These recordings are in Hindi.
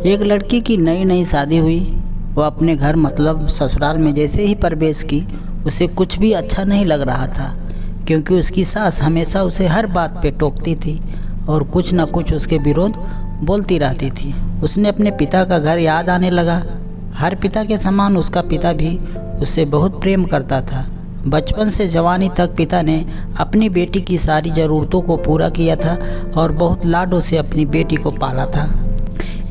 एक लड़की की नई नई शादी हुई। वह अपने घर मतलब ससुराल में जैसे ही प्रवेश की उसे कुछ भी अच्छा नहीं लग रहा था, क्योंकि उसकी सास हमेशा उसे हर बात पे टोकती थी और कुछ न कुछ उसके विरोध बोलती रहती थी। उसने अपने पिता का घर याद आने लगा। हर पिता के समान उसका पिता भी उससे बहुत प्रेम करता था। बचपन से जवानी तक पिता ने अपनी बेटी की सारी ज़रूरतों को पूरा किया था और बहुत लाडों से अपनी बेटी को पाला था।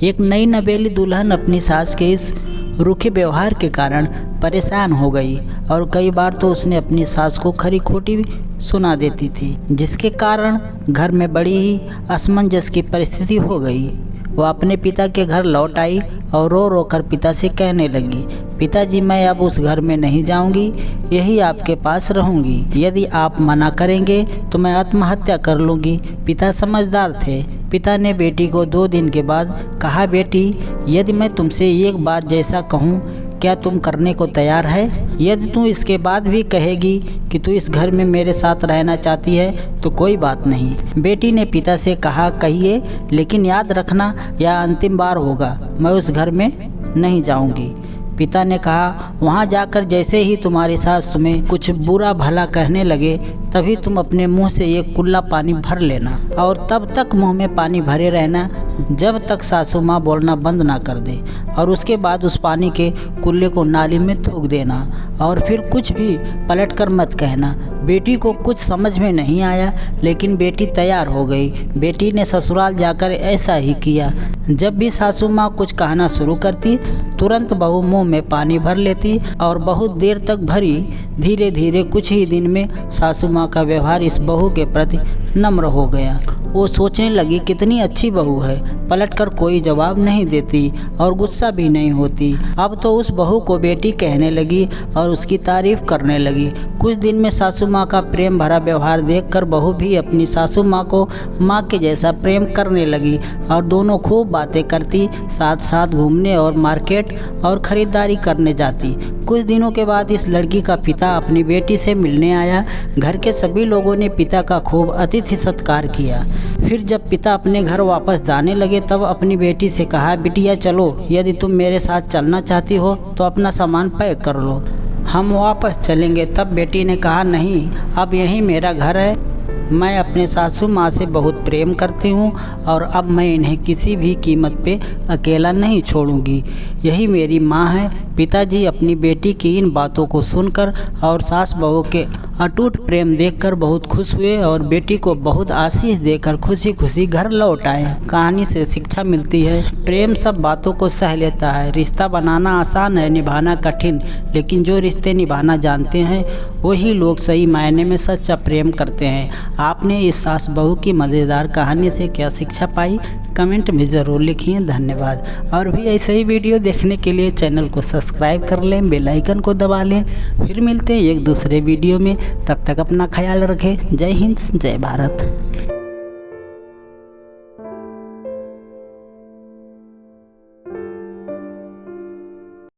एक नई नवेली दुल्हन अपनी सास के इस रूखे व्यवहार के कारण परेशान हो गई और कई बार तो उसने अपनी सास को खरी खोटी सुना देती थी, जिसके कारण घर में बड़ी ही असमंजस की परिस्थिति हो गई। वह अपने पिता के घर लौट आई और रो रो कर पिता से कहने लगी, पिताजी मैं अब उस घर में नहीं जाऊंगी, यही आपके पास रहूंगी। यदि आप मना करेंगे तो मैं आत्महत्या कर लूँगी। पिता समझदार थे। पिता ने बेटी को 2 दिन के बाद कहा, बेटी यदि मैं तुमसे एक बार जैसा कहूँ क्या तुम करने को तैयार है? यदि तू इसके बाद भी कहेगी कि तू इस घर में मेरे साथ रहना चाहती है तो कोई बात नहीं। बेटी ने पिता से कहा, कहिए, लेकिन याद रखना यह अंतिम बार होगा, मैं उस घर में नहीं जाऊंगी। पिता ने कहा, वहाँ जाकर जैसे ही तुम्हारी सास तुम्हें कुछ बुरा भला कहने लगे तभी तुम अपने मुंह से एक कुल्ला पानी भर लेना और तब तक मुंह में पानी भरे रहना जब तक सासू माँ बोलना बंद ना कर दे, और उसके बाद उस पानी के कुल्ले को नाली में थूक देना और फिर कुछ भी पलट कर मत कहना। बेटी को कुछ समझ में नहीं आया, लेकिन बेटी तैयार हो गई। बेटी ने ससुराल जाकर ऐसा ही किया। जब भी सासू माँ कुछ कहना शुरू करती तुरंत बहू मुंह में पानी भर लेती और बहुत देर तक भरी। धीरे धीरे कुछ ही दिन में सासू माँ का व्यवहार इस बहू के प्रति नम्र हो गया। वो सोचने लगी कितनी अच्छी बहू है, पलटकर कोई जवाब नहीं देती और गुस्सा भी नहीं होती। अब तो उस बहू को बेटी कहने लगी और उसकी तारीफ करने लगी। कुछ दिन में सासू माँ का प्रेम भरा व्यवहार देखकर बहू भी अपनी सासू माँ को माँ के जैसा प्रेम करने लगी और दोनों खूब बातें करती, साथ साथ घूमने और मार्केट और ख़रीदारी करने जाती। कुछ दिनों के बाद इस लड़की का पिता अपनी बेटी से मिलने आया। घर के सभी लोगों ने पिता का खूब अतिथि सत्कार किया। फिर जब पिता अपने घर वापस जाने लगे तब अपनी बेटी से कहा, बिटिया चलो, यदि तुम मेरे साथ चलना चाहती हो तो अपना सामान पैक कर लो, हम वापस चलेंगे। तब बेटी ने कहा, नहीं, अब यही मेरा घर है। मैं अपने सासू माँ से बहुत प्रेम करती हूँ और अब मैं इन्हें किसी भी कीमत पे अकेला नहीं छोड़ूंगी। यही मेरी माँ है। पिताजी अपनी बेटी की इन बातों को सुनकर और सास बहू के अटूट प्रेम देखकर बहुत खुश हुए और बेटी को बहुत आशीष देकर खुशी खुशी घर लौट आए। कहानी से शिक्षा मिलती है, प्रेम सब बातों को सह लेता है। रिश्ता बनाना आसान है, निभाना कठिन, लेकिन जो रिश्ते निभाना जानते हैं वही लोग सही मायने में सच्चा प्रेम करते हैं। आपने इस सास बहू की मज़ेदार कहानी से क्या शिक्षा पाई, कमेंट में ज़रूर लिखिए। धन्यवाद। और भी ऐसे ही वीडियो देखने के लिए चैनल को सब्सक्राइब कर लें, बेल आइकन को दबा लें। फिर मिलते हैं एक दूसरे वीडियो में, तब तक अपना ख्याल रखें। जय हिंद, जय भारत।